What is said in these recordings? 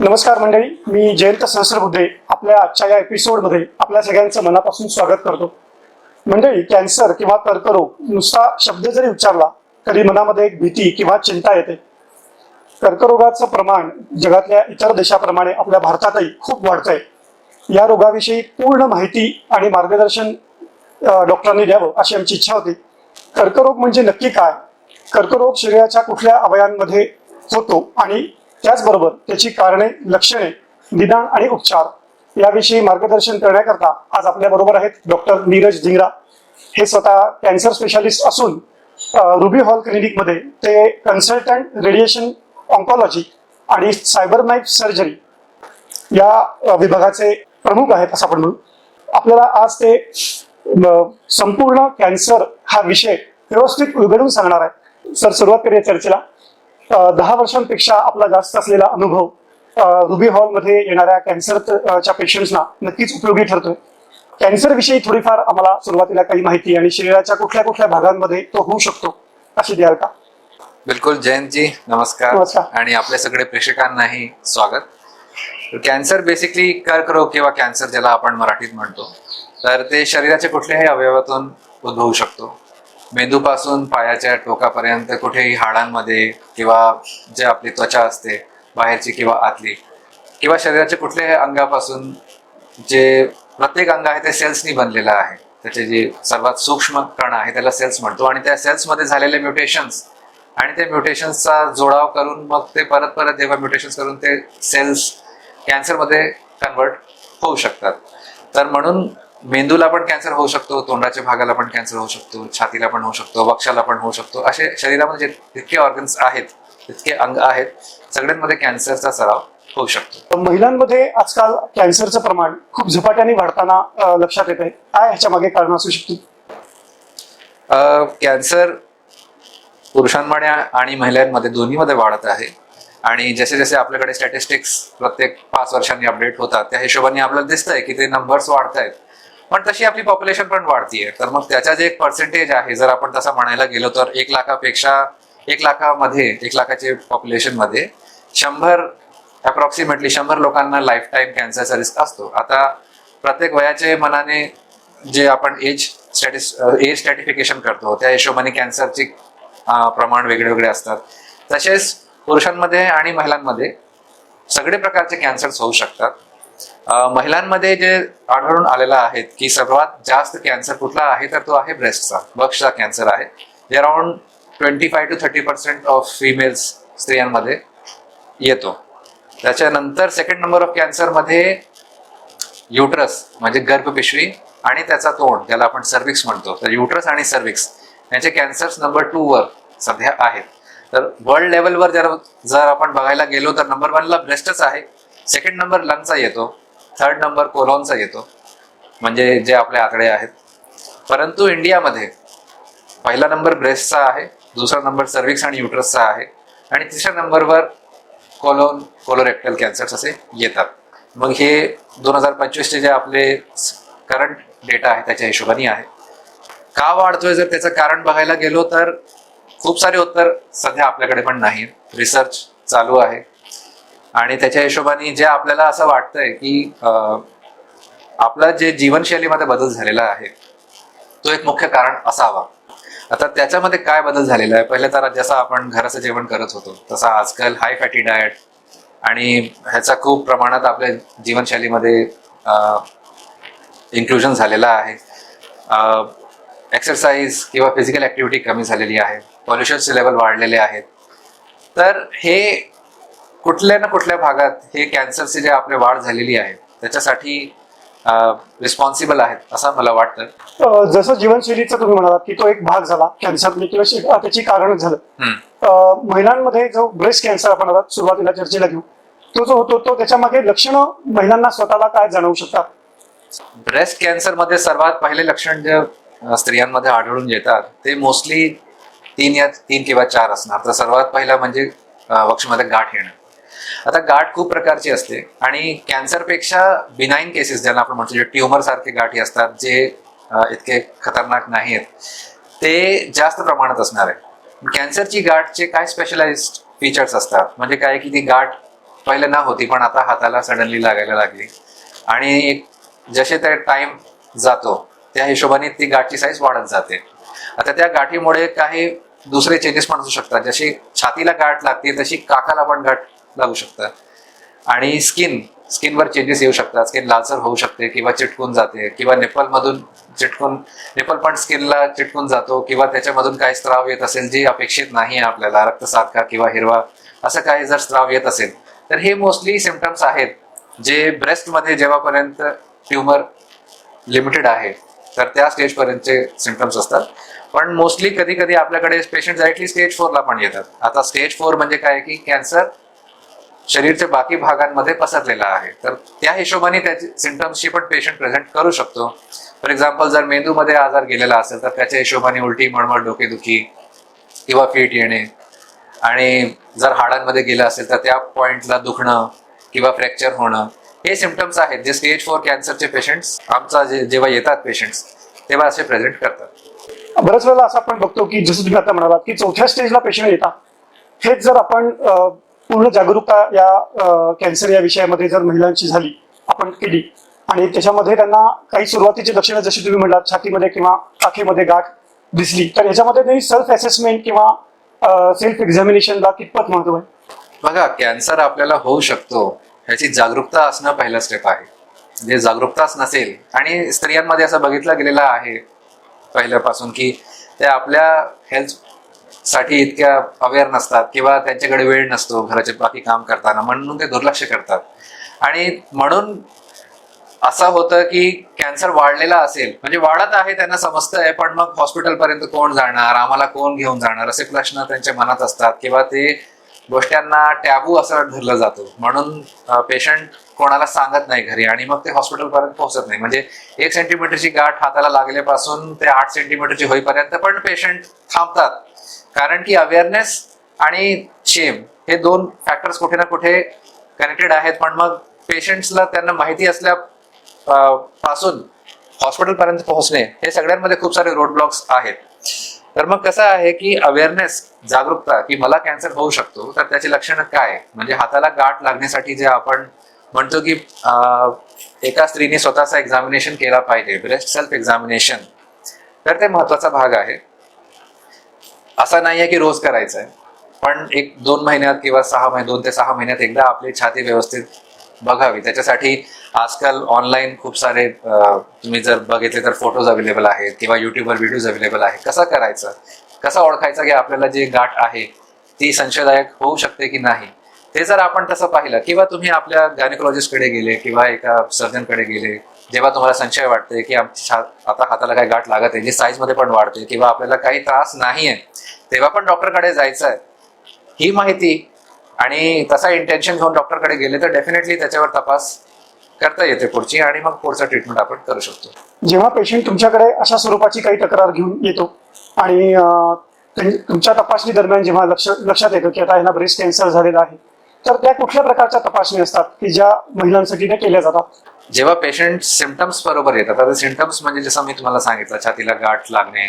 नमस्कार मंडळी, मी जयंत सहस्रबुद्धे आपल्या आजच्या या एपिसोडमध्ये आपल्या सगळ्यांचं मनापासून स्वागत करतो. मंडळी, कॅन्सर किंवा कर्करोग नुसता शब्द जरी उच्चारला तरी मनामध्ये एक भीती किंवा चिंता येते. कर्करोगाचं प्रमाण जगातल्या इतर देशाप्रमाणे आपल्या भारतातही खूप वाढतंय. या रोगाविषयी पूर्ण माहिती आणि मार्गदर्शन डॉक्टरांनी द्यावं अशी आमची इच्छा होती. कर्करोग म्हणजे नक्की काय, कर्करोग शरीराच्या कुठल्या अवयवांमध्ये होतो आणि त्याचबरोबर त्याची कारणे, लक्षणे, निदान आणि उपचार याविषयी मार्गदर्शन करण्याकरता आज आपल्या बरोबर आहेत डॉक्टर नीरज धिंगरा. हे स्वतः कॅन्सर स्पेशालिस्ट असून रुबी हॉल क्लिनिकमध्ये ते कन्सल्टंट रेडिएशन ऑन्कॉलॉजी आणि सायबर नाईफ सर्जरी या विभागाचे प्रमुख आहेत असं आपण म्हणू. आपल्याला आज ते संपूर्ण कॅन्सर हा विषय व्यवस्थित उलगडून सांगणार आहे. सर, सुरुवात करूया चर्चेला. 10 वर्षांपेक्षा आपला जास्त असलेला अनुभव रुबी हॉलमध्ये येणाऱ्या कॅन्सरच्या पेशंट्सना नक्कीच उपयोगी ठरतोय. कॅन्सर विषयी थोडीफार आम्हाला सुरुवातीला काही माहिती आणि शरीराच्या कुठल्या कुठल्या भागांमध्ये तो होऊ शकतो अशी द्याल का? बिलकुल जयंतजी, नमस्कार. आणि आपल्या सगळे प्रेक्षकांनाही स्वागत. कॅन्सर बेसिकली कर्करोग किंवा कॅन्सर ज्याला आपण मराठीत म्हणतो, तर ते शरीराच्या कुठल्याही अवयवातून उद्भवू शकतो. मेंदूपासून पायाच्या टोकापर्यंत कुठेही हाडांमध्ये किंवा जे आपली त्वचा असते बाहेरची किंवा आतली, किंवा शरीराच्या कुठल्याही अंगापासून जे प्रत्येक अंग आहे ते सेल्सनी बनलेलं आहे. त्याचे जे सर्वात सूक्ष्म कण आहे त्याला सेल्स म्हणतो. आणि त्या सेल्समध्ये झालेले म्युटेशन्स आणि त्या म्युटेशन्सचा जोडाव करून मग ते परत जेव्हा म्युटेशन्स करून ते सेल्स कॅन्सरमध्ये कन्वर्ट होऊ शकतात. तर म्हणून मेंदूला पण कॅन्सर होऊ शकतो, तोंडाच्या भागाला पण कॅन्सर होऊ शकतो, छातीला पण होऊ शकतो, वक्षाला पण होऊ शकतो. असे शरीरामध्ये जितके ऑर्गन्स आहेत, तितके अंग आहेत, सगळ्यांमध्ये कॅन्सरचा सराव होऊ शकतो. महिलांमध्ये आजकाल कॅन्सरचं प्रमाण खूप झपाट्याने वाढताना लक्षात येत आहे. काय ह्याच्या मागे कारण असू शकते? कॅन्सर पुरुषांमध्ये आणि महिलांमध्ये दोन्हीमध्ये वाढत आहे. आणि जसे जसे आपल्याकडे स्टॅटिस्टिक्स प्रत्येक 5 वर्षांनी अपडेट होतात, त्या हिशोबाने आपल्याला दिसतंय की ते नंबर्स वाढत आहेत. पण तशी आपली पॉप्युलेशन पण वाढतीये. तर मग त्याचा जे एक पर्सेंटेज आहे, जर आपण तसा म्हणायला गेलो तर 1 लाखापेक्षा 1 लाखाचे पॉप्युलेशन मध्ये 100 लोकांना लाईफ टाईम कॅन्सरचा रिस्क असतो. आता प्रत्येक वयाचे मनाने जे आपण एज स्ट्रॅटिफिकेशन करतो त्या हिशोबाने कॅन्सरचे प्रमाण वेगळे असतात. तसेच पुरुषांमध्ये आणि महिलांमध्ये सगळे प्रकारचे कॅन्सर्स होऊ शकतात. महिलांमध्ये जे आढळून आलेला आहे की सर्वात जास्त कॅन्सर कुठला आहे, तर तो आहे ब्रेस्टचा, वक्षचा कॅन्सर आहे. जे अराउंड 25 to 30% ऑफ फिमेल्स, स्त्रियांमध्ये येतो. त्याच्यानंतर सेकंड नंबर ऑफ कॅन्सर मध्ये युट्रस म्हणजे गर्भपिशवी आणि त्याचा तोंड, ज्याला आपण सर्विक्स म्हणतो. तर युट्रस आणि सर्विक्स यांचे कॅन्सर्स नंबर 2 वर सध्या आहेत. तर वर्ल्ड लेवलवर जर आपण बघायला गेलो तर नंबर 1 ला ब्रेस्टच आहे, सेकंड नंबर लंगचा येतो, थर्ड नंबर कोलॉनचा येतो, म्हणजे जे आपले आकडे आहेत. परंतु इंडियामध्ये पहिला नंबर ब्रेस्टचा आहे, दुसरा नंबर सर्विक्स आणि युट्रसचा आहे, आणि तिसऱ्या नंबरवर कोलोरेक्टल कॅन्सर्स असे येतात. मग हे 2025चे जे आपले करंट डेटा आहे त्याच्या हिशोबाने आहे. का वाढतोय जर त्याचं कारण बघायला गेलो तर खूप सारे उत्तर सध्या आपल्याकडे पण नाही. रिसर्च चालू आहे आणि त्याच्या हिशोबाने जे आपल्याला असं वाटतंय की आपला जे जीवनशैलीमध्ये बदल झालेला आहे तो एक मुख्य कारण असावा. आता त्याच्यामध्ये काय बदल झालेला आहे? पहिले तर जसं आपण घराचं जेवण करत होतो तसा आजकाल हाय फॅटी डाएट आणि ह्याचा खूप प्रमाणात आपल्या जीवनशैलीमध्ये इन्क्लुजन झालेला आहे. एक्सरसाइज किंवा फिजिकल ऍक्टिव्हिटी कमी झालेली आहे, पॉल्युशनचे लेवल वाढलेले आहेत. तर हे कुठल्या ना कुठल्या भागात हे कॅन्सरची जे आपली वाढ झालेली आहे त्याच्यासाठी रिस्पॉन्सिबल आहेत असं मला वाटतं. जसं जीवनशैलीचा तुम्ही म्हणालात की तो एक भाग झाला कॅन्सर किंवा त्याची कारण झालं. महिलांमध्ये जो ब्रेस्ट कॅन्सर आपण सुरुवातीला चर्चेला घेऊ, तो जो होतो तो त्याच्या मागे लक्षणं महिलांना स्वतःला काय जाणवू शकतात? ब्रेस्ट कॅन्सर मध्ये सर्वात पहिले लक्षण जे स्त्रियांमध्ये आढळून येतात ते मोस्टली 3 किंवा 4 असणार. तर सर्वात पहिला म्हणजे वक्षमध्ये गाठ येणं. आता गाठ खूप प्रकारची असते आणि कॅन्सरपेक्षा बिनाईन केसेस ज्यांना आपण म्हणतो, जे ट्युमर सारखे गाठी असतात जे इतके खतरनाक नाहीत, ते जास्त प्रमाणात असणार आहे. कॅन्सरची गाठचे काय स्पेशलाइज्ड फीचर्स असतात, म्हणजे काय की ती गाठ पहिले ना होती, पण आता हाताला सडनली लागायला लागली. आणि जसे ते टाइम जातो त्या हिशोबाने ती गाठची साईज वाढत जाते. आता त्या गाठीमुळे काही दुसरे चेंजेस पण असू शकतात. जशी छातीला गाठ लागते तशी काकाला पण गाठ लागू शकतात. आणि स्किनवर चेंजेस येऊ शकतात. स्किन लालसर होऊ शकते किंवा चिटकून जाते, किंवा निप्पल पण स्किनला चिटकून जातो, किंवा त्याच्यामधून काही स्त्राव येत असेल जे अपेक्षित नाही आहे आपल्याला, रक्तसारखा किंवा हिरवा असं काही जर स्त्राव येत असेल तर हे मोस्टली सिम्पटम्स आहेत जे ब्रेस्टमध्ये जेव्हापर्यंत ट्युमर लिमिटेड आहे तर त्या स्टेजपर्यंतचे सिम्पटम्स असतात. पण मोस्टली कधी कधी आपल्याकडे पेशंट डायरेक्टली स्टेज 4 ला पण येतात. आता स्टेज 4 म्हणजे काय की कॅन्सर शरीरच्या बाकी भागांमध्ये पसरलेला आहे, तर त्या हिशोबाने त्याची सिम्पटम्सची पण पेशंट प्रेझेंट करू शकतो. फॉर एक्झाम्पल, जर मेंदूमध्ये आजार गेलेला असेल तर त्याच्या हिशोबाने उलटी, मळमळ, डोकेदुखी किंवा फिट येणे, आणि जर हाडांमध्ये गेलं असेल तर त्या पॉइंटला दुखणं किंवा फ्रॅक्चर होणं, हे सिम्पटम्स आहेत जे स्टेज 4 कॅन्सरचे पेशंट्स जेव्हा येतात पेशंट्स तेव्हा असे प्रेझेंट करतात. बऱ्याच वेळेला असं आपण बघतो की जसं तुम्ही आता म्हणालात की 4थ्या स्टेजला पेशंट येतात. हेच जर आपण पूर्ण जागरूकता या कॅन्सर या विषयामध्ये जर महिलांची झाली, आपण केली, आणि त्याच्यामध्ये त्यांना काही सुरुवातीची लक्षणं जशी तुम्ही म्हणालात छातीमध्ये किंवा काखेमध्ये गाठ दिसली, तर याच्यामध्ये त्यांनी सेल्फ असेसमेंट किंवा सेल्फ एक्झामिनेशनला कितपत महत्व आहे? बघा, कॅन्सर आपल्याला होऊ शकतो ह्याची जागरूकता असणं पहिला स्टेप आहे. जे जागरूकताच नसेल, आणि स्त्रियांमध्ये असं बघितलं गेलेलं आहे पहिल्यापासून की ते आपल्या हेल्थ साठी इतक्या अवेअर नसतात किंवा त्यांच्याकडे वेळ नसतो घराचे बाकी काम करताना, म्हणून ते दुर्लक्ष करतात. आणि म्हणून असं होतं की कॅन्सर वाढलेला असेल, म्हणजे वाढत आहे त्यांना समजतंय, पण मग हॉस्पिटलपर्यंत कोण जाणार, आम्हाला कोण घेऊन जाणार, असे प्रश्न त्यांच्या मनात असतात, किंवा ते गोष्टींना टॅबू असं धरलं जातो, म्हणून पेशंट कोणाला सांगत नाही घरी, आणि मग ते हॉस्पिटलपर्यंत पोहोचत नाही. म्हणजे 1 सेंटीमीटरची गाठ हाताला लागल्यापासून ते 8 सेंटीमीटरची होईपर्यंत पण पेशंट थांबतात, कारण की अवेअरनेस आणि शेम हे 2 फॅक्टर्स कुठे ना कुठे कनेक्टेड आहेत. पण मग पेशंट्सला त्यांना माहिती असल्या पासून हॉस्पिटल पर्यंत पोहोचणे हे सगळ्यांमध्ये खूप सारे रोड ब्लॉक्स आहेत. तर मग कसं आहे की अवेअरनेस, जागरूकता की मला कॅन्सर होऊ शकतो, तर त्याची लक्षणं काय, म्हणजे हाताला गाठ लागण्यासाठी जे आपण म्हणतो की एका स्त्रीने स्वतःचा एक्झामिनेशन केला पाहिजे, ब्रेस्ट सेल्फ एक्झामिनेशन, तर ते महत्वाचा भाग आहे. असा नाहीये की रोज करायचं आहे, पण 1-2 महिन्यात किंवा 2 ते 6 महिन्यात एकदा आपली छाती व्यवस्थित बघावी. त्याच्यासाठी आजकाल ऑनलाईन खूप सारे तुम्ही जर बघितले तर फोटोज अवेलेबल आहेत, किंवा युट्यूबवर व्हिडिओज अवेलेबल आहे. कसं करायचं, कसं ओळखायचं की आपल्याला जी गाठ आहे ती संशयदायक होऊ शकते की नाही, ते जर आपण तसं पाहिलं, किंवा तुम्ही आपल्या गायनेकोलॉजिस्टकडे गेले किंवा एका सर्जनकडे गेले, जेव्हा तुम्हाला संशय वाटते की आमची आता हाताला काही गाठ लागत आहे, जी साईजमध्ये पण वाढते, किंवा आपल्याला काही त्रास नाहीये, तेव्हा पण डॉक्टरकडे जायचं आहे. ही माहिती आणि तसा इंटेन्शन घेऊन डॉक्टरकडे गेले तर डेफिनेटली त्याच्यावर तपास करता येते पुढची, आणि मग पुढचं ट्रीटमेंट आपण करू शकतो. जेव्हा पेशंट तुमच्याकडे अशा स्वरूपाची काही तक्रार घेऊन येतो आणि तुमच्या तपासणी दरम्यान जेव्हा लक्षात येतं की आता यांना ब्रेस्ट कॅन्सर झालेला आहे, तर त्या कुठल्या प्रकारच्या तपासणी असतात की ज्या महिलांसाठी त्या केल्या जातात? जेव्हा पेशंट सिम्पटम्स बरोबर येतात, आता सिम्पटम्स म्हणजे जसं मी तुम्हाला सांगितलं, छातीला गाठ लागणे,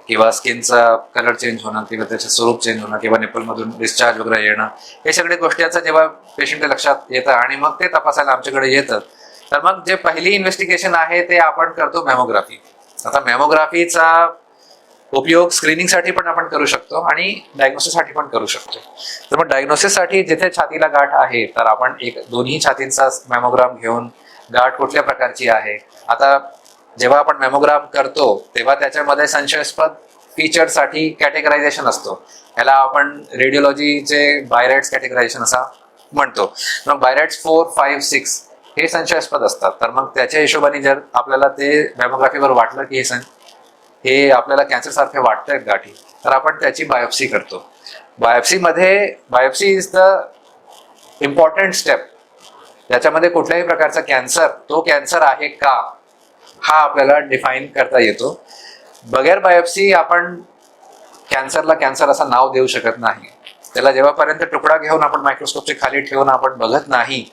किंवा स्किनचा कलर चेंज होणं, किंवा त्याचं स्वरूप चेंज होणं, किंवा निप्पलमधून डिस्चार्ज वगैरे येणं, हे सगळे गोष्टीचं जेव्हा पेशंटच्या लक्षात येतं आणि मग ते तपासायला आमच्याकडे येतं, तर मग जे पहिली इन्व्हेस्टिगेशन आहे ते आपण करतो मॅमोग्राफी. आता मॅमोग्राफीचा उपयोग स्क्रीनिंगसाठी पण आपण करू शकतो आणि डायग्नोसिससाठी पण करू शकतो. तर मग डायग्नोसिससाठी जिथे छातीला गाठ आहे तर आपण दोन्ही छातींचा मॅमोग्राम घेऊन गाठ कुठल्या प्रकारची आहे, आता जेव्हा आपण मॅमोग्राम करतो तेव्हा त्याच्यामध्ये संशयास्पद फीचरसाठी कॅटेगरायझेशन असतो. ह्याला आपण रेडिओलॉजीचे बायराइट्स कॅटेगरायझेशन असा म्हणतो. मग बायराइट्स 4, 5, 6 हे संशयास्पद असतात. तर मग त्याच्या हिशोबाने जर आपल्याला ते मॅमोग्राफीवर वाटलं की हे आपल्याला कॅन्सर सारखे वाटतंय गाठी, तर आपण त्याची बायोप्सी करतो. Biopsy is the important step. त्याच्यामध्ये कुठल्याही प्रकारचा तो कॅन्सर आहे का हा आपल्याला डिफाईन करता येतो. बगैर बायोप्सी आपण कॅन्सरला कॅन्सर असं नाव देऊ शकत नाही. त्याला जेव्हापर्यंत तुकडा घेऊन आपण मायक्रोस्कोपच्या खाली ठेवून आपण बघत नाही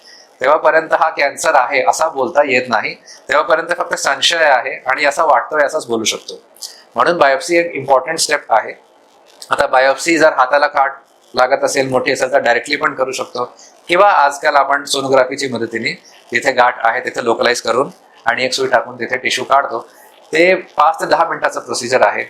तेव्हापर्यंत हा कॅन्सर आहे असा बोलता येत नाही. तेव्हापर्यंत फक्त संशय आहे आणि असा वाटतोय असाच बोलू शकतो. म्हणून बायोप्सी एक इम्पॉर्टंट स्टेप आहे. आता बायोप्सी जर हाताला गाठ लागत असेल, मोठी असेल तर डायरेक्टली पण करू शकतो, किंवा आजकाल आपण सोनोग्राफीची मदतीने तिथे गाठ आहे तिथे लोकलाइज करून आणि एक सुई टाकून तिथे टिश्यू काढतो. ते 5 ते 10 मिनिटाचं प्रोसिजर आहे.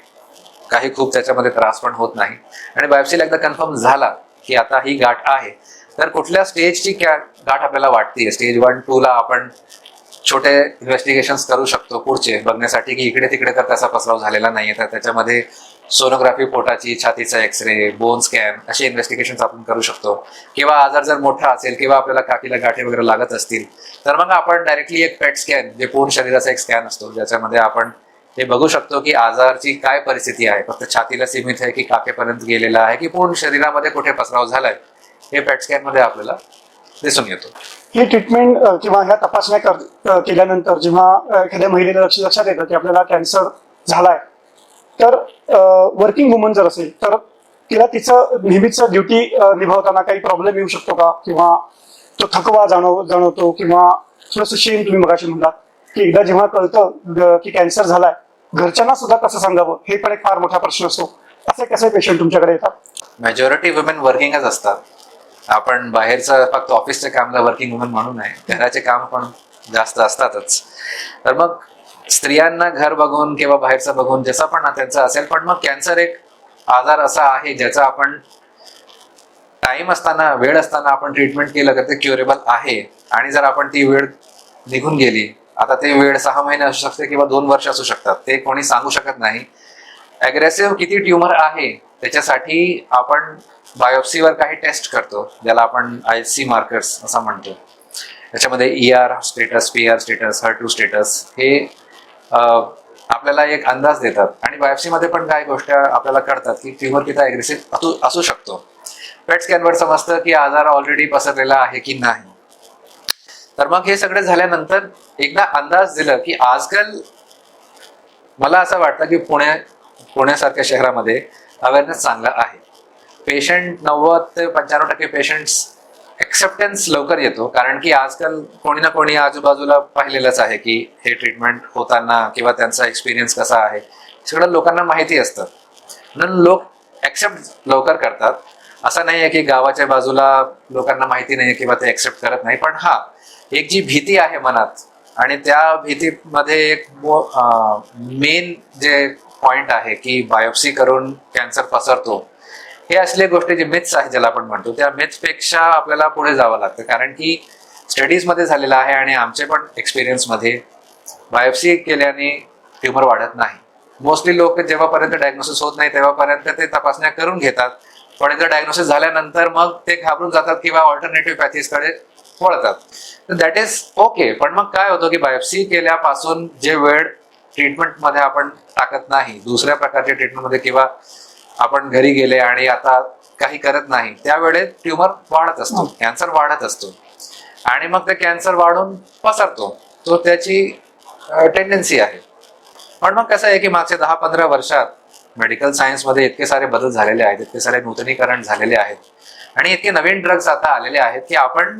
काही खूप त्याच्यामध्ये त्रास पण होत नाही. आणि बायोप्सीला एकदा कन्फर्म झाला की आता ही गाठ आहे, तर कुठल्या स्टेजची गाठ आपल्याला वाटते, स्टेज 1, 2 ला आपण छोटे इन्व्हेस्टिगेशन करू शकतो पुढचे बघण्यासाठी की इकडे तिकडे तर त्याचा पसराव झालेला नाहीये. तर त्याच्यामध्ये सोनोग्राफी, पोटाची, छातीचा एक्सरे, बोन स्कॅन असे इन्व्हेस्टिगेशन आपण करू शकतो. किंवा आजार जर मोठा असेल किंवा आपल्याला काठीला गाठी वगैरे लागत असतील तर मग आपण डायरेक्टली एक पेट स्कॅन, जे पूर्ण शरीराचा एक स्कॅन असतो, ज्याच्यामध्ये आपण हे बघू शकतो की आजारची काय परिस्थिती आहे, फक्त छातीला सीमित आहे की काखेपर्यंत गेलेला आहे की पूर्ण शरीरामध्ये कुठे पसराव झालाय, हे पेट स्कॅन मध्ये आपल्याला दिसून येतो. ही ट्रीटमेंट किंवा ह्या तपासण्या केल्यानंतर जेव्हा एखाद्या महिलेला लक्षात येतं की आपल्याला कॅन्सर झालाय, तर वर्किंग वुमन जर असेल तर तिला तिचं नेहमीच ड्युटी निभावताना काही प्रॉब्लेम येऊ शकतो का, किंवा तो थकवा जाणवतो, किंवा थोडंसं शेम तुम्ही मगाशी म्हणलात की एकदा जेव्हा कळतं की कॅन्सर झालाय, घरच्यांना सुद्धा कसं सांगावं हे पण एक फार मोठा प्रश्न असतो. असे कसे पेशंट तुमच्याकडे येतात? मेजॉरिटी वुमेन वर्किंगच असतात. आपण बाहेरचं फक्त ऑफिसच्या कामला वर्किंग वुमन म्हणून नाही, घराचे काम पण जास्त असतातच. तर मग स्त्रियांना घर बघून किंवा बाहेरचं बघून जसं पण त्यांचं असेल, पण मग कॅन्सर एक आजार असा आहे ज्याचा आपण टाइम असताना, वेळ असताना आपण ट्रीटमेंट केलं तर ते क्युरेबल आहे. आणि जर आपण ती वेळ निघून गेली, आता ते वेळ 6 महिने असू शकते किंवा 2 वर्ष असू शकतात, ते कोणी सांगू शकत नाही. अग्रेसिव्ह किती ट्युमर आहे त्याच्यासाठी आपण बायोप्सीवर काही टेस्ट करतो, ज्याला आपण IHC मार्कर्स असं म्हणतो. त्याच्यामध्ये ER status, PR status, HER2 status हे आपल्याला एक अंदाज देतात. आणि बायोप्सीमध्ये पण काही गोष्टी आपल्याला कळतात की ट्युमर किती अग्रेसिव्ह असू शकतो. पेट स्कॅनवर समजतं की आजार ऑलरेडी पसरलेला आहे की नाही. तर मग हे सगळं झाल्यानंतर एकदा अंदाज दिलं की आजकाल मला असं वाटतं की पुण्यासारख्या शहरामध्ये अवेअरनेस चांगला आहे. पेशंट 90 ते 95% पेशंट्स एक्सेप्टन्स लवकर येतो, कारण की आजकाल कोणी ना कोणी आजूबाजूला पाहिलेलंच आहे की हे ट्रीटमेंट होताना किंवा त्यांचा एक्सपिरियन्स कसा आहे सगळं लोकांना माहिती असतं, म्हणून लोक एक्सेप्ट लवकर करतात. असं नाही आहे की गावाच्या बाजूला लोकांना माहिती नाही किंवा ते एक्सेप्ट करत नाही. पण हा एक जी भीती आहे मनात, आणि त्या भीतीमध्ये एक मेन जे पॉइंट आहे की बायोप्सी करून कॅन्सर पसरतो, हे असले गोष्टी जे मिथ्स आहे ज्याला आपण म्हणतो, त्या मिथ्सपेक्षा आपल्याला पुढे जावं लागतं. कारण की स्टडीज मध्ये झालेलं आहे आणि आमचे पण एक्सपिरियन्स मध्ये बायोप्सी केल्याने ट्युमर वाढत नाही. मोस्टली लोक जेव्हापर्यंत डायग्नोसिस होत नाही तेव्हापर्यंत ते तपासण्या करून घेतात, पण एकदा डायग्नोसिस झाल्यानंतर मग ते घाबरून जातात किंवा ऑल्टरनेटिव्ह पॅथीजकडे वळतात. तर दॅट इज ओके. पण मग काय होतं की बायोप्सी केल्यापासून जे वेळ ट्रीटमेंटमध्ये आपण टाकत नाही, दुसऱ्या प्रकारच्या ट्रीटमेंटमध्ये, किंवा आपण घरी गेले आणि आता काही करत नाही, त्यावेळेस ट्युमर वाढत असतो, कॅन्सर वाढत असतो आणि मग ते कॅन्सर वाढून पसरतो. तो त्याची टेंडन्सी आहे. पण मग कसं आहे की मागच्या 10-15 वर्षात मेडिकल सायन्समध्ये इतके सारे बदल झालेले आहेत, इतके सारे नूतनीकरण झालेले आहेत आणि इतके नवीन ड्रग्स आता आलेले आहेत की आपण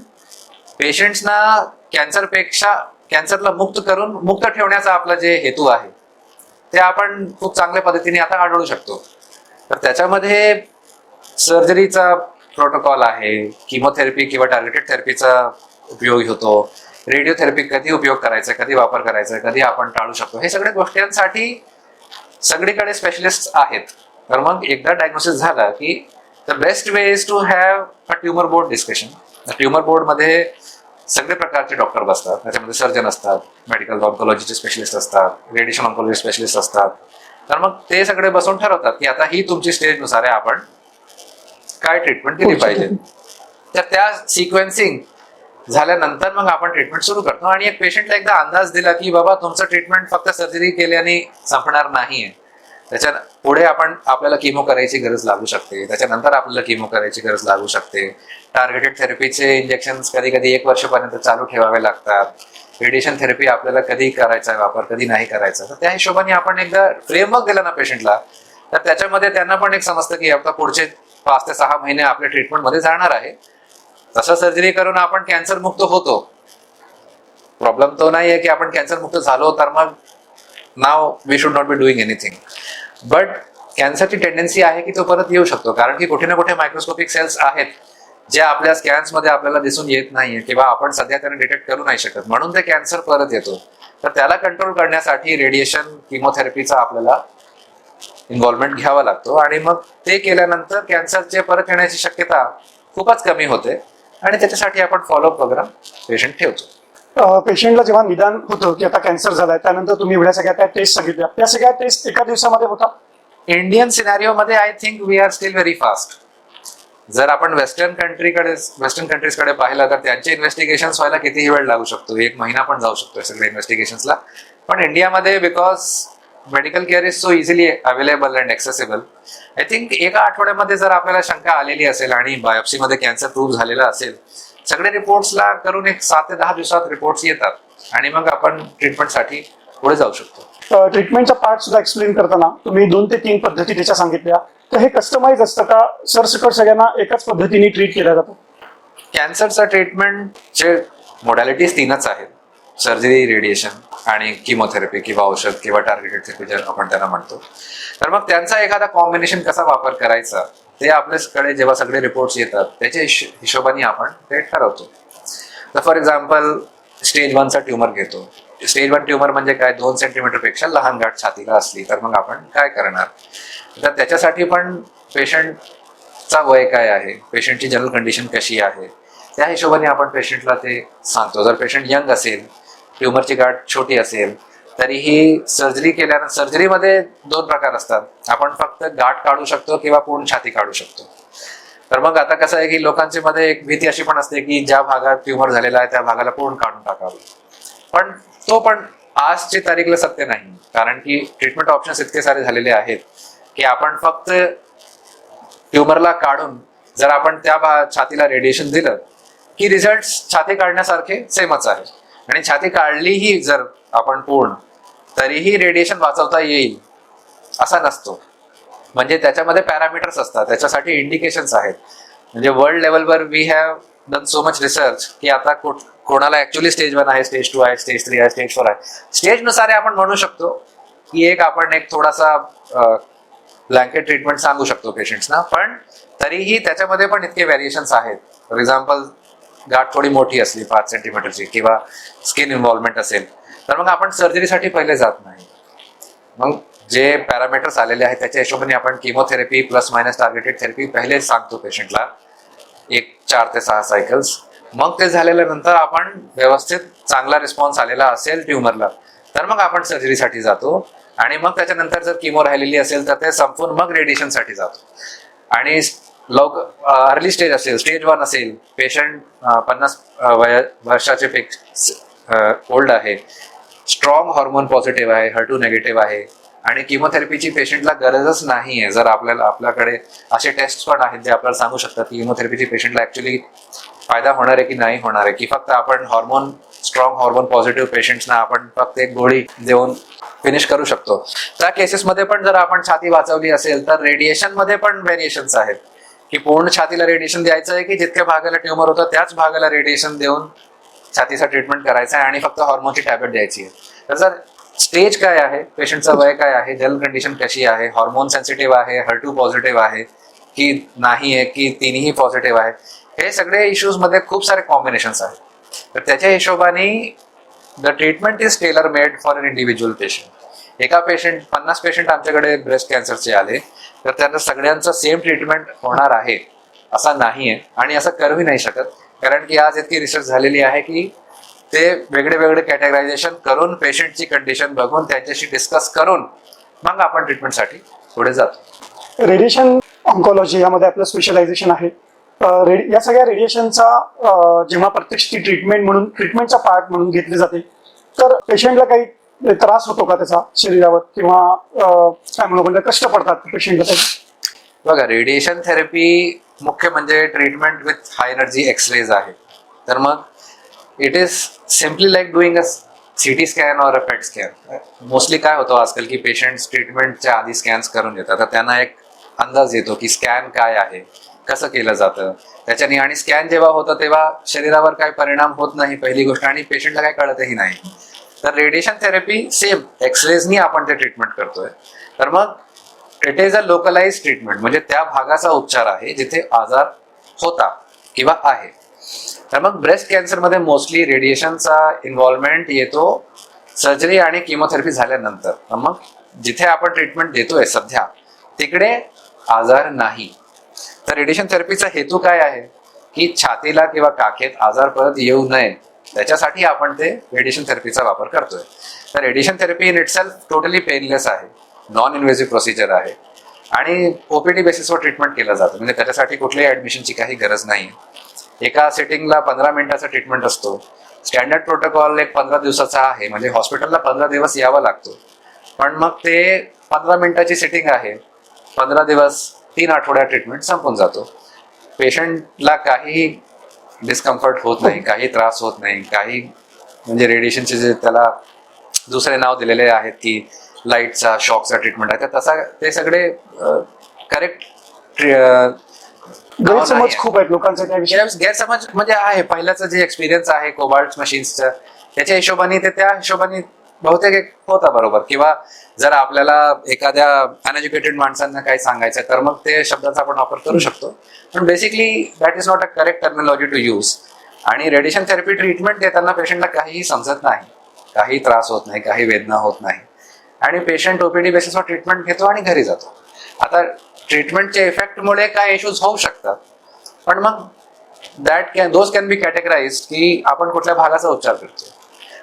पेशंट्सना कॅन्सरला मुक्त ठेवण्याचा आपला जे हेतू आहे ते आपण खूप चांगल्या पद्धतीने आता आढळू शकतो. तर त्याच्यामध्ये सर्जरीचा प्रोटोकॉल आहे, किमोथेरपी किंवा टार्गेटेड थेरपीचा उपयोग होतो, रेडिओथेरपी कधी उपयोग करायचा, कधी वापर करायचा, कधी आपण टाळू शकतो, हे सगळ्या गोष्टींसाठी सगळीकडे स्पेशलिस्ट आहेत. तर मग एकदा डायग्नोसिस झाला की the best way is to have a tumour board discussion. Tumour बोर्डमध्ये सगळे प्रकारचे डॉक्टर बसतात, त्याच्यामध्ये सर्जन असतात, मेडिकल ऑन्कोलॉजीचे स्पेशलिस्ट असतात, रेडिएशन ऑन्कोलॉजी स्पेशलिस्ट असतात. तर मग ते सगळे बसून ठरवतात की आता ही तुमची स्टेजनुसार आहे, आपण काय ट्रीटमेंट केली पाहिजे. तर त्या सिक्वेन्सिंग झाल्यानंतर मग आपण ट्रीटमेंट सुरू करतो. आणि एक पेशंटला एकदा अंदाज दिला की बाबा तुमचं ट्रीटमेंट फक्त सर्जरी केल्याने संपणार नाहीये, त्याच्या पुढे आपल्याला किमो करायची गरज लागू शकते, त्याच्यानंतर आपल्याला किमो करायची गरज लागू शकते. टार्गेटेड थेरपीचे इंजेक्शन कधी कधी 1 वर्षापर्यंत चालू ठेवावे लागतात. रेडिएशन थेरपी आपल्याला कधी करायचा वापर, कधी नाही करायचा. तर त्या हिशोबाने आपण एकदा फ्रेमवर्क दिला ना पेशंटला, तर त्याच्यामध्ये त्यांना पण एक समजतं की आता पुढचे 5 ते 6 महिने आपल्या ट्रीटमेंटमध्ये जाणार आहे. तसं सर्जरी करून आपण कॅन्सर मुक्त होतो. प्रॉब्लेम तो नाही आहे की आपण कॅन्सर मुक्त झालो तर मग नाव we should not be doing anything. But कॅन्सरची टेंडन्सी आहे की तो परत येऊ शकतो, कारण की कुठे ना कुठे मायक्रोस्कोपिक सेल्स आहेत जे आपल्या स्कॅन्स मध्ये आपल्याला दिसून येत नाहीये किंवा आपण सध्या त्यांना डिटेक्ट करू नाही शकत, म्हणून ते कॅन्सर परत येतो. तर त्याला कंट्रोल करण्यासाठी रेडिएशन किमोथेरपीचा आपल्याला इन्व्हॉल्वमेंट घ्यावा लागतो आणि मग ते केल्यानंतर कॅन्सरचे परत येण्याची शक्यता खूपच कमी होते आणि त्याच्यासाठी आपण फॉलोअप प्रोग्राम पेशंट ठेवतो. पेशंटला जेव्हा निदान होतं की आता कॅन्सर झालाय, त्यानंतर तुम्ही एवढ्या सगळ्या त्या टेस्ट सांगितल्या, त्या सगळ्या टेस्ट एका दिवसामध्ये होतात? इंडियन सिनारिओ मध्ये I think we are still very fast. जर आपण वेस्टर्न कंट्रीजकडे पाहिलं तर त्यांचे इन्व्हेस्टिगेशन व्हायला कितीही वेळ लागू शकतो, 1 महिना पण जाऊ शकतो सगळ्या इन्व्हेस्टिगेशन्सला. पण इंडियामध्ये because medical care is so easily available and accessible, I think एका आठवड्यामध्ये जर आपल्याला शंका आलेली असेल आणि बायोप्सीमध्ये कॅन्सर प्रूव्ह झालेला असेल, सगळे रिपोर्ट्सला करून एक 7 ते 10 दिवसात रिपोर्ट्स येतात आणि मग आपण ट्रीटमेंटसाठी पुढे जाऊ शकतो. ट्रीटमेंटचा पार्ट सुद्धा एक्सप्लेन करताना तुम्ही 2 ते 3 पद्धती त्याच्या सांगितल्या, तर हे कस्टमाइज असतं का सरसकट सगळ्यांना एकाच पद्धतीने ट्रीट केलं जातं? कॅन्सरचं ट्रीटमेंटचे मोडॅलिटीज 3च आहेत: सर्जरी, रेडिएशन आणि किमोथेरपी किंवा औषध किंवा टार्गेटेड थेरपी जे आपण त्यांना म्हणतो. तर मग त्यांचा एखादा कॉम्बिनेशन कसा वापर करायचा ते आपल्याकडे जेव्हा सगळे रिपोर्ट्स येतात त्याच्या हिशोबाने आपण ते ठरवतो. तर फॉर एक्झाम्पल स्टेज 1चा ट्युमर घेतो. स्टेज 1 ट्युमर म्हणजे काय, 2 सेंटीमीटर पेक्षा लहान गाठ छातीला असली तर मग आपण काय करणार? तर त्याच्यासाठी पण पेशंटचा वय काय आहे, पेशंटची जनरल कंडिशन कशी आहे, त्या हिशोबाने आपण पेशंटला ते सांगतो. जर पेशंट यंग असेल, ट्युमरची गाठ छोटी असेल, तरीही सर्जरी केल्यानंतर, सर्जरीमध्ये 2 प्रकार असतात. आपण फक्त गाठ काढू शकतो किंवा पूर्ण छाती काढू शकतो. तर मग आता कसं आहे की लोकांच्या मध्ये एक भीती अशी पण असते की ज्या भागात ट्युमर झालेला आहे त्या भागाला पूर्ण काढून टाकावं. पण तो पण आजची तारीखला सत्य नाही, कारण की ट्रीटमेंट ऑप्शन्स इतके सारे झालेले आहेत की आपण फक्त ट्युमरला काढून जर आपण त्या छातीला रेडिएशन दिलं की रिझल्ट छाती काढण्यासारखे सेमच आहे. आणि छाती काढलीही जर आपण पूर्ण, तरीही रेडिएशन वाचवता येईल असा नसतो. म्हणजे त्याच्यामध्ये पॅरामीटर्स असतात, त्याच्यासाठी इंडिकेशन्स आहेत. म्हणजे वर्ल्ड लेवलवर we have done so much research की आता कोणाला ऍक्च्युअली स्टेज 1 आहे, स्टेज 2 आहे, स्टेज 3 आहे, स्टेज 4 आहे. स्टेजनुसार आपण म्हणू शकतो की आपण एक थोडासा ब्लँकेट ट्रीटमेंट सांगू शकतो पेशंट्सना, पण तरीही त्याच्यामध्ये पण इतके व्हेरिएशन्स आहेत. फॉर एक्झाम्पल गाठ थोडी मोठी असली 5 सेंटीमीटरची किंवा स्किन इन्व्हॉल्वमेंट असेल तर मग आपण सर्जरीसाठी पहिले जात नाही. मग जे पॅरामीटर्स आलेले आहेत त्याच्या हिशोबाने आपण chemotherapy plus minus targeted therapy पहिले सांगतो पेशंटला, 4 ते 6 सायकल्स. मग ते झाल्यानंतर आपण व्यवस्थित चांगला रिस्पॉन्स आलेला असेल ट्युमरला तर मग आपण सर्जरीसाठी जातो. आणि मग त्याच्यानंतर जर किमो राहिलेली असेल तर ते संपून मग रेडिएशनसाठी जातो. आणि अर्ली स्टेज असेल, स्टेज 1 असेल, पेशंट 50 वर्षाचे ओल्ड आहे, स्ट्रॉंग हॉर्मोन पॉझिटिव्ह आहे, HER2 निगेटिव्ह आहे आणि किमोथेरपीची पेशंटला गरजच नाहीये. जर आपल्याकडे असे टेस्ट पण आहेत जे आपल्याला सांगू शकतात की किमोथेरपीची पेशंटला ऍक्च्युली फायदा होणार आहे की नाही होणार आहे, की फक्त आपण स्ट्रॉंग हॉर्मोन पॉझिटिव्ह पेशंट्सना आपण फक्त एक गोळी देऊन फिनिश करू शकतो. त्या केसेसमध्ये पण जर आपण छाती वाचवली असेल तर रेडिएशन मध्ये पण व्हेरिएशन्स आहेत की पूर्ण छातीला रेडिएशन द्यायचं आहे की जितक्या भागाला ट्युमर होतं त्याच भागाला रेडिएशन देऊन छातीचा ट्रीटमेंट करायचा आहे आणि फक्त हॉर्मोनची टॅब्लेट द्यायची आहे. तर जर स्टेज काय आहे, पेशंटचं वय काय आहे, जनरल कंडिशन कशी आहे, हॉर्मोन सेन्सिटिव्ह आहे, HER2 पॉझिटिव्ह आहे की नाही आहे, की तिन्ही पॉझिटिव्ह आहे, हे सगळे इश्यूज मध्ये खूप सारे कॉम्बिनेशन्स आहेत. तर त्याच्या हिशोबाने the treatment is tailor made for an individual patient. 50 patient आमच्याकडे ब्रेस्ट कॅन्सरचे आले तर त्यांना सगळ्यांचं सेम ट्रीटमेंट होणार आहे असा नाहीये आणि असं करूही नाही शकत, कारण की आज इतकी रिसर्च झालेली आहे की ते वेगळे वेगळे कॅटेगरायझेशन करून पेशंटची कंडिशन बघून त्यांच्याशी डिस्कस करून मग आपण ट्रीटमेंटसाठी पुढे जातो. रेडिएशन ऑन्कॉलॉजी यामध्ये आपलं स्पेशलायझेशन आहे. या सगळ्या रेडिएशनचा जेव्हा प्रत्यक्ष ट्रीटमेंट म्हणून, ट्रीटमेंटचा पार्ट म्हणून घेतली जाते तर पेशंटला काही त्रास होतो का त्याचा शरीरावर, किंवा काय म्हणून कष्ट पडतात पेशंटला? बघा, रेडिएशन थेरपी मुख्य म्हणजे treatment with high energy X-rays आहे. तर मग it is simply like doing a CT scan or a pet scan. Mostly काय होतं आजकाल की पेशंट्स ट्रीटमेंटच्या आधी स्कॅन्स करून घेतात, तर त्यांना एक अंदाज येतो की स्कॅन काय आहे, कसं केलं जातं त्याच्याने. आणि स्कॅन जेव्हा होतं तेव्हा शरीरावर काय परिणाम होत नाही पहिली गोष्ट, आणि पेशंटला काय कळतही नाही. तर रेडिएशन थेरपी सेम एक्सरेजनी आपण ते ट्रीटमेंट करतोय. तर मग it is a localise treatment, म्हणजे त्या भागाचा उपचार आहे जिथे आजार होता. किंवा आहे. तर मग ब्रेस्ट कॅन्सरमध्ये मोस्टली रेडिएशनचा इन्व्हॉल्वमेंट येतो सर्जरी आणि किमोथेरपी झाल्यानंतर. मग जिथे आपण ट्रीटमेंट देतोय सध्या तिकडे आजार नाही. तर रेडिएशन थेरपीचा हेतू काय आहे की छातीला किंवा काखेत आजार परत येऊ नये, त्याच्यासाठी आपण ते रेडिएशन थेरपीचा वापर करतोय. तर radiation therapy in itself totally painless आहे, नॉन इन्व्हेसिव्ह प्रोसिजर आहे आणि ओपीडी बेसिसवर ट्रीटमेंट केलं जातं. म्हणजे त्याच्यासाठी कुठल्याही ऍडमिशनची काही गरज नाही. एका सिटिंगला 15 मिनिटाचा ट्रीटमेंट असतो. स्टँडर्ड प्रोटोकॉल एक 15 दिवसाचा आहे, म्हणजे हॉस्पिटलला 15 दिवस यावं लागतो. पण मग ते 15 मिनिटाची सिटिंग आहे, 15 दिवस 3 आठवड्यात ट्रीटमेंट संपून जातो. पेशंटला काही डिस्कम्फर्ट होत नाही, काही त्रास होत नाही, काही म्हणजे रेडिएशनचे जे त्याला दुसरे नाव दिलेले आहेत की लाईटचा शॉकचा ट्रीटमेंट आहे, तर तसा ते सगळे करेक्ट गैरसमज खूप आहेत लोकांचा त्याविषयी. गैरसमज म्हणजे आहे. पहिल्याचं जे एक्सपिरियन्स आहे कोबाल्ट मशीन्सचं, त्याच्या हिशोबाने ते त्या हिशोबाने बहुतेक एक होता बरोबर. किंवा जर आपल्याला एखाद्या अनएज्युकेटेड माणसांना काही सांगायचं तर मग ते शब्दांचा आपण वापर करू शकतो. पण basically that is not a correct terminology to use. आणि रेडिएशन थेरपी ट्रीटमेंट देताना पेशंटला काहीही समजत नाही, काही त्रास होत नाही, काही वेदना होत नाही आणि पेशंट ओपीडी बेसिसवर ट्रीटमेंट घेतो आणि घरी जातो. आता ट्रीटमेंटच्या इफेक्टमुळे काय इश्यूज होऊ शकतात, पण मग दोज कॅन बी कॅटेगराइज की आपण कुठल्या भागाचा उपचार करतो.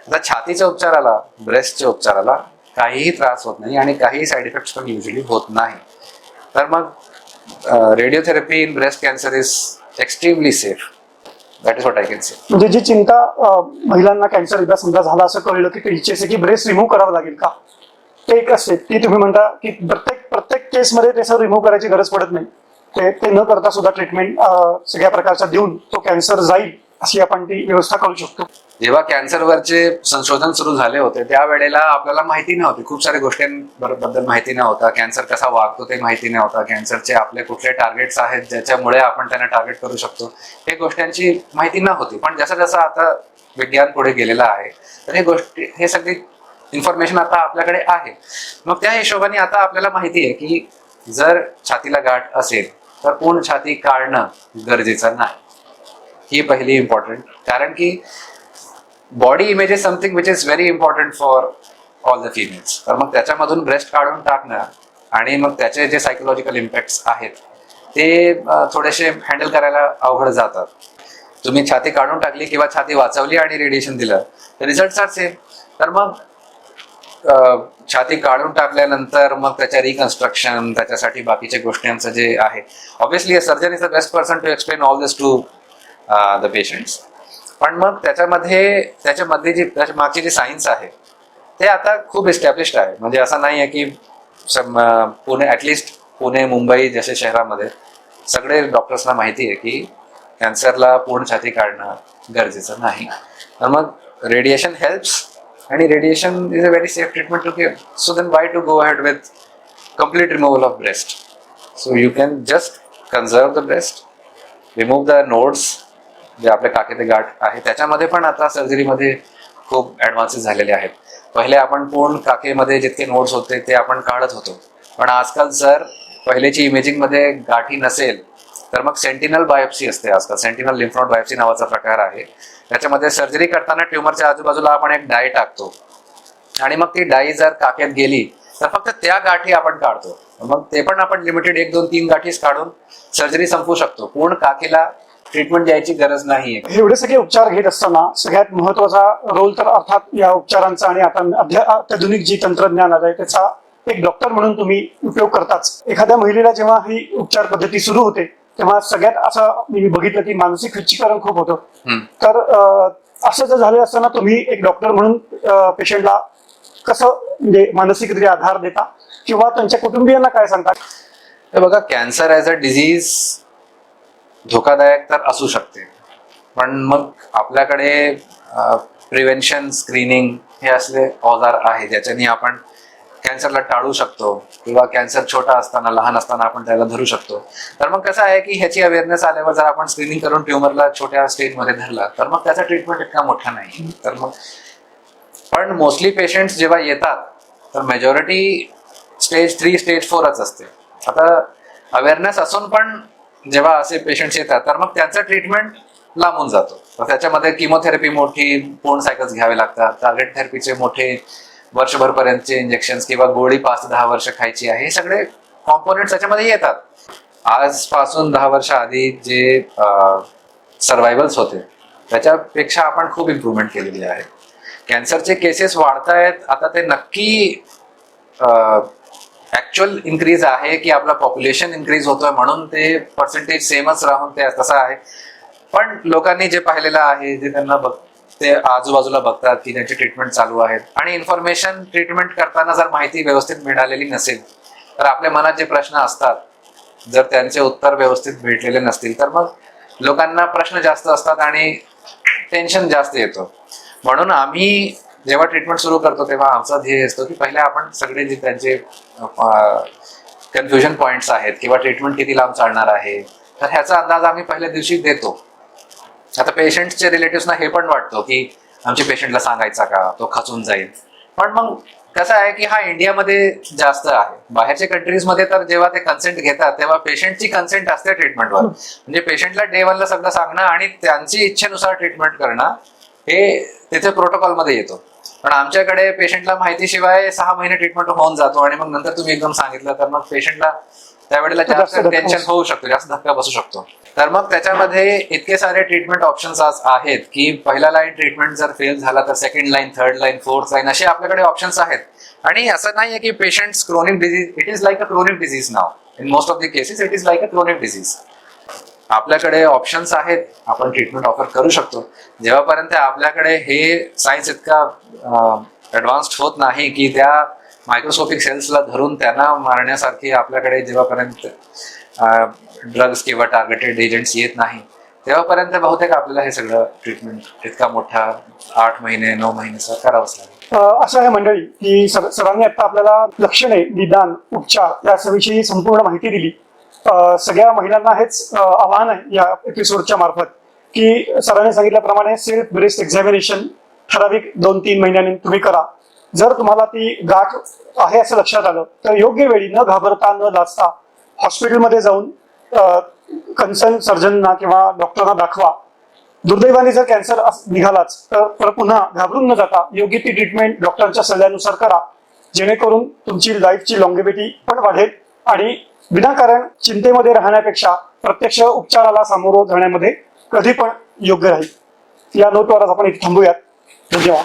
आता छातीच्या उपचाराला, ब्रेस्टच्या उपचाराला काहीही त्रास होत नाही आणि काहीही साईड इफेक्ट्स पण युजली होत नाही. तर मग radiotherapy in breast cancer is extremely safe. That is what I can say. म्हणजे जी चिंता महिलांना कॅन्सर एकदा समजा झाला असं कळलं की इच्छे की ब्रेस्ट रिमूव्ह करावं लागेल का, ते एक असते ती तुम्ही म्हणता की प्रत्येक केसमध्ये त्याचं रिमूव्ह करायची गरज पडत नाही. ते न करता सुद्धा ट्रीटमेंट सगळ्या प्रकारचा देऊन तो कॅन्सर जाईल अशी आपण ती व्यवस्था करू शकतो. जेव्हा कॅन्सरवरचे संशोधन सुरू झाले होते त्यावेळेला आपल्याला माहिती नव्हती, खूप साऱ्या गोष्टींबद्दल माहिती नव्हता. कॅन्सर कसा वागतो ते माहिती नव्हता. कॅन्सरचे आपले कुठले टार्गेट्स आहेत ज्याच्यामुळे आपण त्यांना टार्गेट करू शकतो हे गोष्टींची माहिती नव्हती. पण जसं जसं आता विज्ञान पुढे गेलेलं आहे तर हे सगळी इन्फॉर्मेशन आता आपल्याकडे आहे. मग त्या हिशोबाने आता आपल्याला माहिती आहे की जर छातीला गाठ असेल तर पूर्ण छाती काढणं गरजेचं नाही. ही पहिली इम्पॉर्टंट, कारण की body image is something which is very important for all the females. तर मग त्याच्यामधून ब्रेस्ट काढून टाकणं आणि मग त्याचे जे सायकोलॉजिकल इम्पॅक्ट्स आहेत ते थोडेसे हँडल करायला अवघड जातात. तुम्ही छाती काढून टाकली किंवा छाती वाचवली आणि रेडिएशन दिलं तर रिझल्ट सेम. तर मग छाती काढून टाकल्यानंतर मग त्याच्या रिकन्स्ट्रक्शन, त्याच्यासाठी बाकीच्या गोष्टींचं जे आहे, obviously surgeon is the best person to explain all this to the patients. पण मग त्याच्यामध्ये जी मागची जी सायन्स आहे ते आता खूप एस्टॅब्लिश्ड आहे. म्हणजे असं नाही आहे की पुणे, ॲटलिस्ट पुणे, मुंबई जसे शहरामध्ये सगळे डॉक्टर्सना माहिती आहे की कॅन्सरला पूर्ण छाती काढणं गरजेचं नाही. तर मग रेडिएशन हेल्प्स आणि radiation is a very safe treatment to give. So then why to go ahead with complete removal of breast. So you can just conserve the breast, remove the nodes जे आपल्या काखेते गाठ आहे. त्याच्यामध्ये पण आता सर्जरीमध्ये खूप advances झालेले आहेत. पहिले आपण पूर्ण काखेमध्ये जितके नोड्स होते ते आपण काढत होतो, पण आजकाल जर पहिलेची इमेजिंगमध्ये गाठी नसेल तर मग सेंटिनल बायोप्सी असते. आजकाल सेंटिनल लिम्फ नोड बायोप्सी नावाचा प्रकार आहे. त्याच्यामध्ये सर्जरी करताना ट्युमरच्या आजूबाजूला आपण एक डाय टाकतो आणि मग ती डाय जर काखेत गेली तर फक्त त्या गाठी आपण काढतो. मग ते पण आपण लिमिटेड 1, 2, 3 गाठीच काढून सर्जरी संपवू शकतो. पूर्ण काखेला ट्रीटमेंट द्यायची गरज नाहीये. एवढे सगळे उपचार घेत असताना सगळ्यात महत्वाचा रोल तर अर्थात या उपचारांचा आणि आता अत्याधुनिक जी तंत्रज्ञान आहे त्याचा एक डॉक्टर म्हणून तुम्ही उपयोग करताच. एखाद्या महिलेला जेव्हा ही उपचार पद्धती सुरू होते तेव्हा सगळ्यात असं मी बघितलं की मानसिक खच्चीकरण खूप होतं. तर असं जर झालं असताना तुम्ही एक डॉक्टर म्हणून पेशंटला कसं म्हणजे मानसिकरित्या आधार देता किंवा त्यांच्या कुटुंबियांना काय सांगता? हे बघा, कॅन्सर ॲज अ डिझीज धोकादायक तर असू शकते, पण मग आपल्याकडे प्रिव्हेन्शन, स्क्रीनिंग हे असले औजार आहे ज्याच्याने आपण कॅन्सरला टाळू शकतो किंवा कॅन्सर छोटा असताना, लहान असताना आपण त्याला धरू शकतो. तर मग कसं आहे की ह्याची अवेअरनेस आल्यावर जर आपण स्क्रीनिंग करून ट्युमरला छोट्या स्टेजमध्ये धरला तर मग त्याचा ट्रीटमेंट इतका मोठा नाही. तर मग पण मोस्टली पेशंट्स जेव्हा येतात तर मेजॉरिटी स्टेज 3, स्टेज 4च असते. आता अवेअरनेस असून पण जेव्हा असे पेशंट्स येतात तर मग त्यांचं ट्रीटमेंट लांबून जातो. तर त्याच्यामध्ये किमोथेरपी मोठी पूर्ण सायकल्स घ्यावे लागतात, टार्गेट थेरपीचे मोठे वर्षभर पर्यंतचे इंजेक्शन किंवा गोळी 5 ते 10 वर्ष खायची आहे, हे सगळे कॉम्पोनेंट्स त्याच्यामध्ये येतात. आजपासून 10 वर्ष आधी जे सर्व्हायवल्स होते त्याच्यापेक्षा आपण खूप इम्प्रूव्हमेंट केलेली आहे. कॅन्सरचे केसेस वाढतायत, आता ते नक्की ऍक्च्युअल इन्क्रीज आहे की आपला पॉप्युलेशन इन्क्रीज होतोय म्हणून ते पर्सेंटेज सेमच राहून ते तसं आहे. पण लोकांनी जे पाहिलेलं आहे, जे त्यांना ते आजूबाजूला बघतात की त्यांची ट्रीटमेंट चालू आहेत, आणि इन्फॉर्मेशन ट्रीटमेंट करताना जर माहिती व्यवस्थित मिळालेली नसेल तर आपल्या मनात जे प्रश्न असतात, जर त्यांचे उत्तर व्यवस्थित भेटलेले नसतील तर मग लोकांना प्रश्न जास्त असतात आणि टेन्शन जास्त येतो. म्हणून आम्ही जेव्हा ट्रीटमेंट सुरू करतो तेव्हा आमचा ध्येय असतो की पहिले आपण सगळे जे त्यांचे कन्फ्युजन पॉइंट्स आहेत किंवा ट्रीटमेंट किती लांब चालणार आहे तर ह्याचा अंदाज आम्ही पहिल्या दिवशी देतो. आता पेशंटचे रिलेटिव्हना हे पण वाटतो की आमच्या पेशंटला सांगायचा का, तो खचून जाईल. पण मग कसं आहे की हा इंडियामध्ये जास्त आहे. बाहेरच्या कंट्रीजमध्ये तर जेव्हा ते कन्सेंट घेतात तेव्हा पेशंटची कन्सेंट असते ट्रीटमेंटवर. म्हणजे पेशंटला डे 1 ला सगळं सांगणं आणि त्यांची इच्छेनुसार ट्रीटमेंट करणं हे तिथे प्रोटोकॉलमध्ये येतो. पण आमच्याकडे पेशंटला माहितीशिवाय 6 महिने ट्रीटमेंट होऊन जातो आणि मग नंतर तुम्ही एकदम सांगितलं तर मग पेशंटला त्यावेळेला जास्त टेन्शन होऊ शकतो, जास्त धक्का बसू शकतो. तर मग त्याच्यामध्ये इतके सारे ट्रीटमेंट ऑप्शन्स आज आहेत की पहिला लाईन ट्रीटमेंट जर फेल झाला तर second line, third line, fourth line असे आपल्याकडे ऑप्शन्स आहेत. आणि असं नाहीये की patients chronic disease, it is like a chronic disease now. In most of the cases it is like a chronic disease. आपल्याकडे ऑप्शन्स आहेत, आपण ट्रीटमेंट ऑफर करू शकतो. जेव्हापर्यंत आपल्याकडे हे सायन्स इतका ऍडव्हान्स्ड होत नाही की त्या मायक्रोस्कोपिक सेल्सला धरून त्यांना मारण्यासारखी आपल्याकडे जेव्हापर्यंत ड्रग्स किंवा टार्गेटेड एजंट्स येत नाही तेव्हापर्यंत बहुतेक आपल्याला हे सगळं ट्रीटमेंट इतका मोठा 8 महिने 9 महिन्याचा करावंच लागेल. असं आहे मंडळी की सरांनी आता आपल्याला लक्षणे, निदान, उपचार याविषयी संपूर्ण माहिती दिली. सगळ्या महिलांना हेच आव्हान आहे या एपिसोडच्या मार्फत की सरांनी सांगितल्याप्रमाणे सेल्फ ब्रेस्ट एक्झामिनेशन ठराविक 2-3 महिन्यांनी तुम्ही करा. जर तुम्हाला ती गाठ आहे असं लक्षात आलं तर योग्य वेळी न घाबरता न लाजता हॉस्पिटलमध्ये जाऊन कन्सर्न सर्जनना किंवा डॉक्टरना दाखवा. दुर्दैवाने जर कॅन्सर निघालाच तर पुन्हा घाबरून न जाता योग्य ती ट्रीटमेंट डॉक्टरच्या सल्ल्यानुसार करा, जेणेकरून तुमची लाईफची लॉंगेव्हिटी पण वाढेल आणि विनाकारण चिंतेमध्ये राहण्यापेक्षा प्रत्यक्ष उपचाराला सामोरं जाण्यामध्ये कधी पण योग्य राहील. या नोटवर आपण इथे थांबूयात. धन्यवाद.